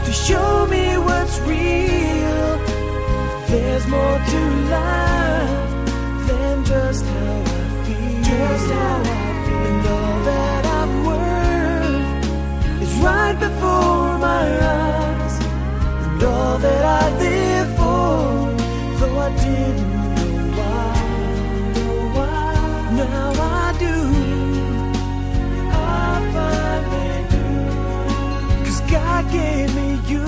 to show me what's real. There's more to life than just how I feel. Just how I feel. And all that I've worth is right before my eyes. And all that I live for, though I didn't know why, now I do. I finally do. 'Cause God gave me you.